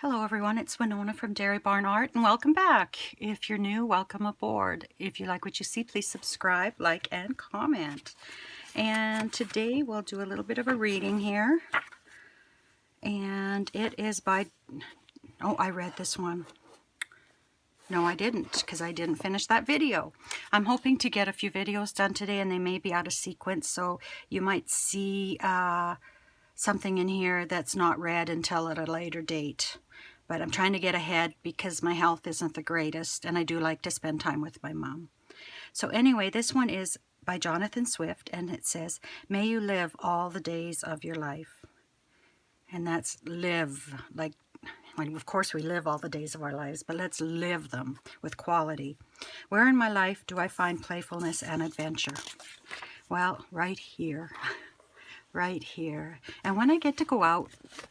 Hello everyone, it's Winona from Dairy Barn Art and welcome back. If you're new, welcome aboard. If you like what you see, please subscribe, like, and comment. And today we'll do a little bit of a reading here. And it is by, oh, I read this one. No, I didn't, because I didn't finish that video. I'm hoping to get a few videos done today and they may be out of sequence, so you might see something in here that's not read until at a later date. But I'm trying to get ahead because my health isn't the greatest and I do like to spend time with my mom. So anyway, this one is by Jonathan Swift and it says, "May you live all the days of your life." And that's live, like, well, of course we live all the days of our lives, but let's live them with quality. "Where in my life do I find playfulness and adventure?" Well, right here. Right here. And when I get to go out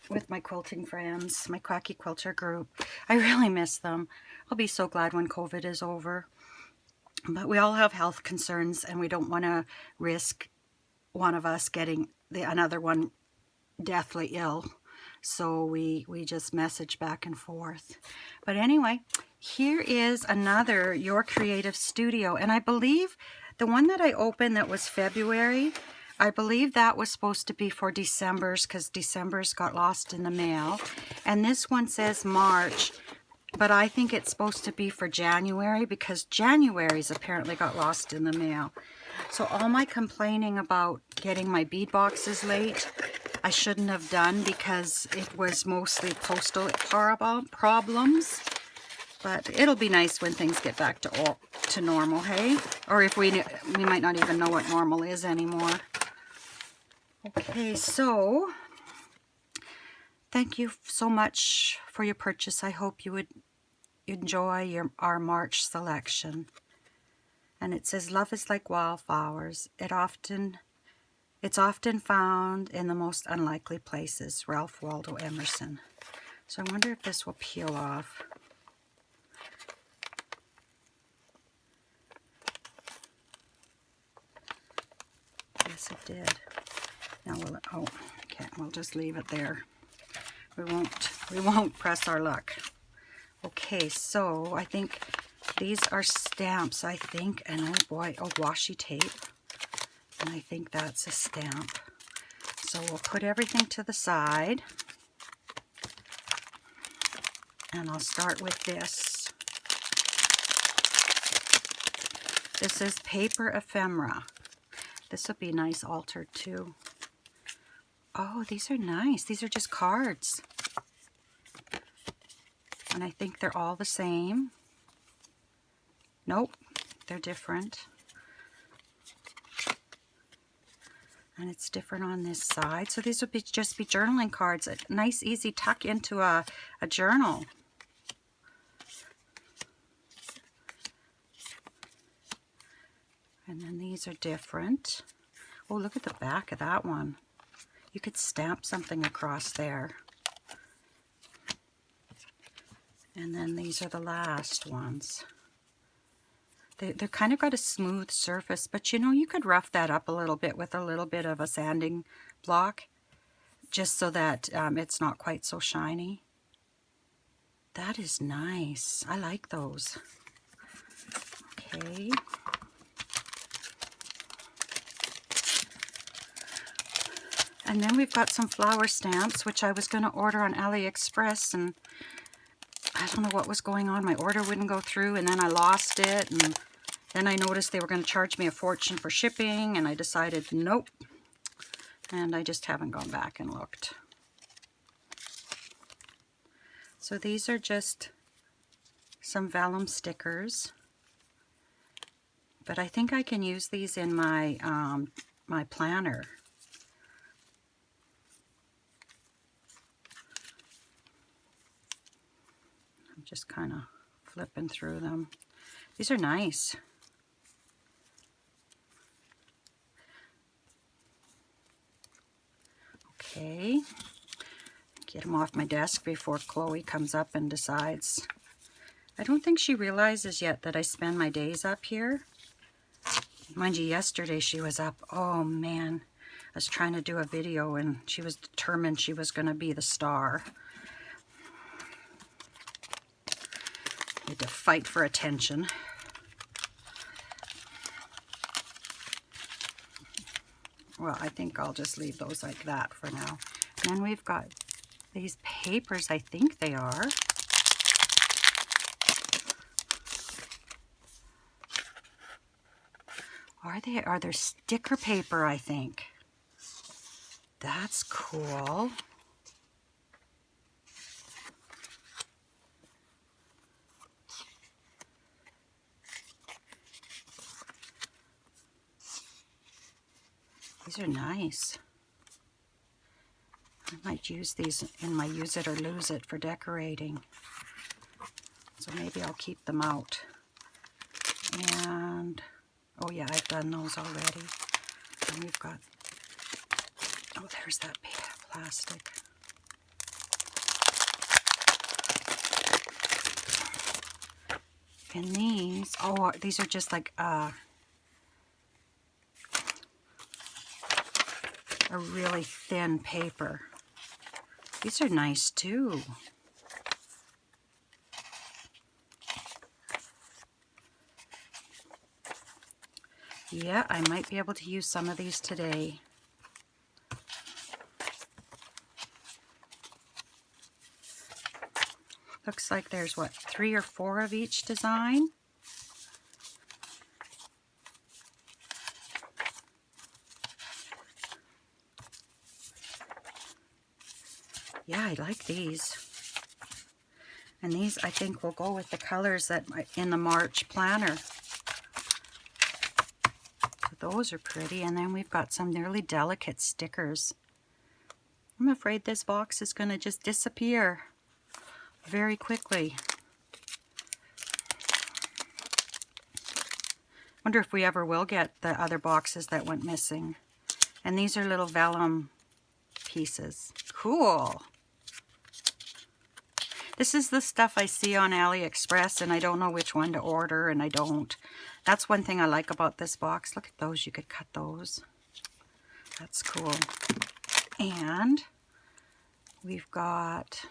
with my quilting friends, my Quacky Quilter group, I really miss them. I'll be so glad when COVID is over. But we all have health concerns and we don't want to risk one of us getting another one deathly ill. So we just message back and forth. But anyway, here is another Your Creative Studio. And I believe the one that I opened that was February, I believe that was supposed to be for December's because December's got lost in the mail. And this one says March, but I think it's supposed to be for January because January's apparently got lost in the mail. So all my complaining about getting my bead boxes late, I shouldn't have done because it was mostly postal problems. But it'll be nice when things get back to normal, hey? Or if we might not even know what normal is anymore. Okay, so thank you so much for your purchase. I hope you would enjoy our March selection. And it says, "Love is like wildflowers. It's often found in the most unlikely places." Ralph Waldo Emerson. So I wonder if this will peel off. Yes, it did. Now we'll just leave it there. We won't press our luck. Okay, so I think these are stamps, I think, and oh boy, washi tape. And I think that's a stamp. So we'll put everything to the side. And I'll start with this. This is paper ephemera. This will be nice altered too. Oh, these are nice. These are just cards. And I think they're all the same. Nope, they're different. And it's different on this side. So these would just be journaling cards. A nice, easy tuck into a journal. And then these are different. Oh, look at the back of that one. You could stamp something across there. And then these are the last ones. They're kind of got a smooth surface, but you know, you could rough that up a little bit with a little bit of a sanding block, just so that it's not quite so shiny. That is nice. I like those. Okay. And then we've got some flower stamps, which I was going to order on AliExpress, and I don't know what was going on. My order wouldn't go through, and then I lost it, and then I noticed they were going to charge me a fortune for shipping, and I decided nope. And I just haven't gone back and looked. So these are just some vellum stickers, but I think I can use these in my my planner. I'm just kind of flipping through them. These are nice. Okay, get them off my desk before Chloe comes up and decides. I don't think she realizes yet that I spend my days up here. Mind you, yesterday she was up. Oh man, I was trying to do a video and she was determined she was going to be the star. Had to fight for attention. Well, I think I'll just leave those like that for now. And then we've got these papers, I think they are. Are they sticker paper, I think. That's cool. These are nice. I might use these in my use it or lose it for decorating. So maybe I'll keep them out. And, oh yeah, I've done those already. And we've got, oh, there's that plastic. And these, oh, these are just like a really thin paper. These are nice too. Yeah, I might be able to use some of these today. Looks like there's, what, 3 or 4 of each design? Yeah, I like these. And these, I think, will go with the colors that in the March planner. So those are pretty. And then we've got some really delicate stickers. I'm afraid this box is going to just disappear very quickly. Wonder if we ever will get the other boxes that went missing. And these are little vellum pieces. Cool. This is the stuff I see on AliExpress, and I don't know which one to order, and I don't. That's one thing I like about this box. Look at those. You could cut those. That's cool. And we've got,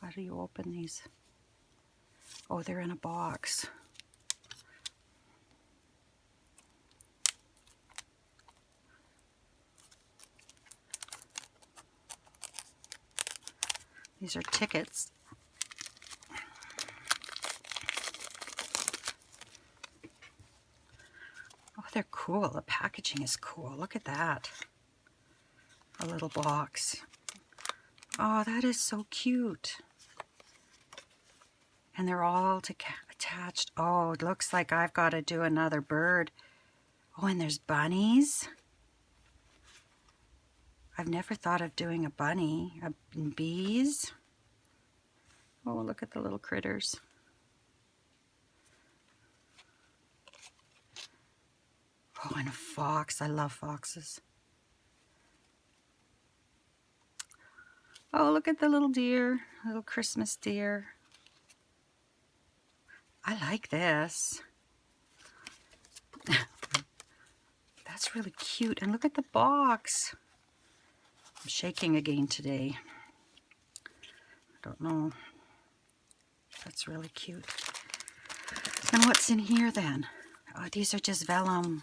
how do you open these? Oh, they're in a box. These are tickets. Oh, they're cool. The packaging is cool. Look at that. A little box. Oh, that is so cute. And they're all attached. Oh, it looks like I've got to do another bird. Oh, and there's bunnies. I've never thought of doing a bunny. And bees. Oh, look at the little critters. Oh, and a fox. I love foxes. Oh, look at the little deer. Little Christmas deer. I like this. That's really cute. And look at the box. I'm shaking again today. I don't know. That's really cute. And what's in here then? Oh, these are just vellum.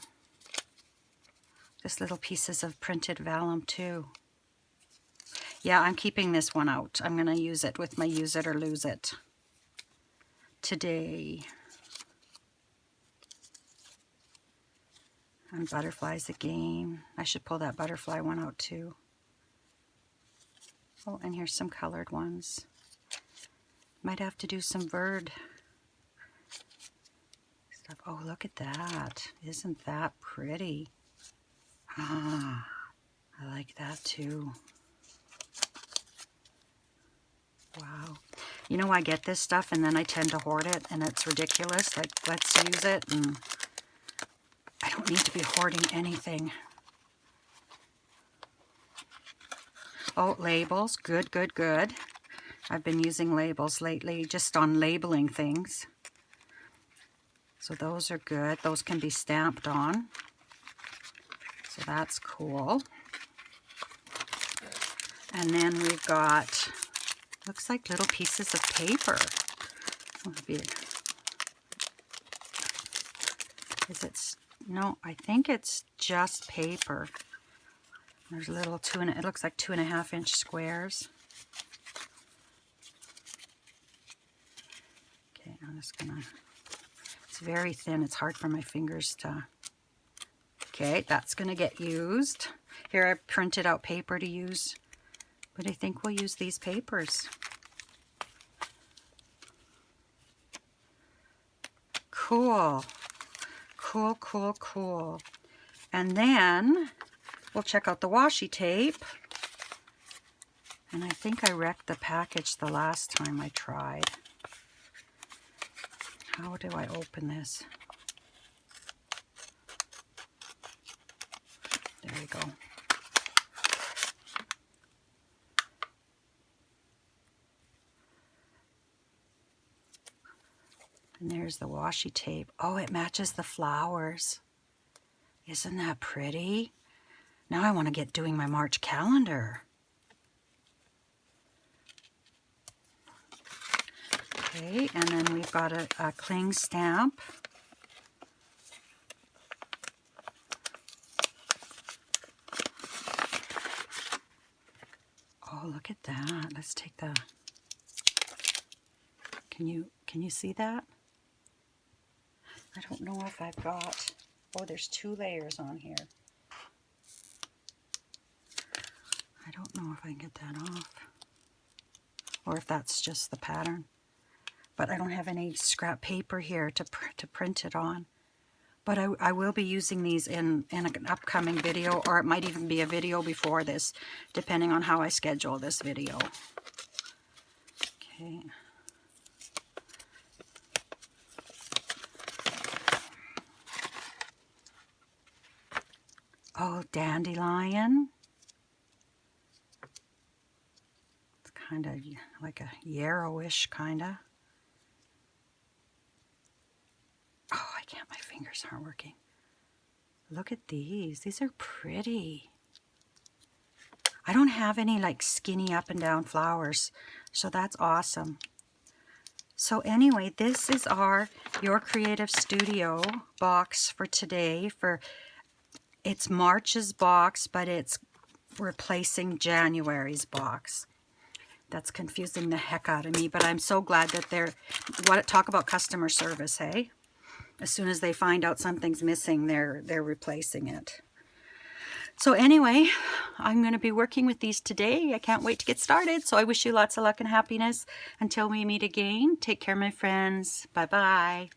Just little pieces of printed vellum too. Yeah, I'm keeping this one out. I'm going to use it with my use it or lose it today. And butterflies again. I should pull that butterfly one out too. Oh, and here's some colored ones. Might have to do some bird stuff. Oh, look at that. Isn't that pretty? Ah, I like that too. Wow. You know, I get this stuff and then I tend to hoard it, and it's ridiculous. Like, let's use it, and I don't need to be hoarding anything. Oh, labels. Good, good, good. I've been using labels lately just on labeling things. So those are good. Those can be stamped on. So that's cool. And then we've got, looks like little pieces of paper. Is it, no, I think it's just paper. There's a little it looks like 2.5 inch squares. Okay, I'm just gonna, it's very thin, it's hard for my fingers to, okay, that's gonna get used. Here I printed out paper to use, but I think we'll use these papers. Cool, cool, cool, cool. And then we'll check out the washi tape. And I think I wrecked the package the last time I tried. How do I open this? There we go. And there's the washi tape. Oh, it matches the flowers. Isn't that pretty? Now I want to get doing my March calendar. Okay, and then we've got a cling stamp. Oh, look at that. Let's take the... Can you see that? I don't know if I've got... Oh, there's 2 layers on here. I don't know if I can get that off. Or if that's just the pattern. But I don't have any scrap paper here to print it on. But I will be using these in an upcoming video, or it might even be a video before this, depending on how I schedule this video. Okay. Oh, dandelion. It's kind of like a yarrowish kind of. Oh, I can't, my fingers aren't working. Look at these. These are pretty. I don't have any like skinny up and down flowers, so that's awesome. So anyway, this is our Your Creative Studio box for today. It's March's box, but it's replacing January's box. That's confusing the heck out of me, but I'm so glad that talk about customer service, hey? As soon as they find out something's missing, they're replacing it. So anyway, I'm going to be working with these today. I can't wait to get started. So I wish you lots of luck and happiness. Until we meet again, take care, my friends. Bye-bye.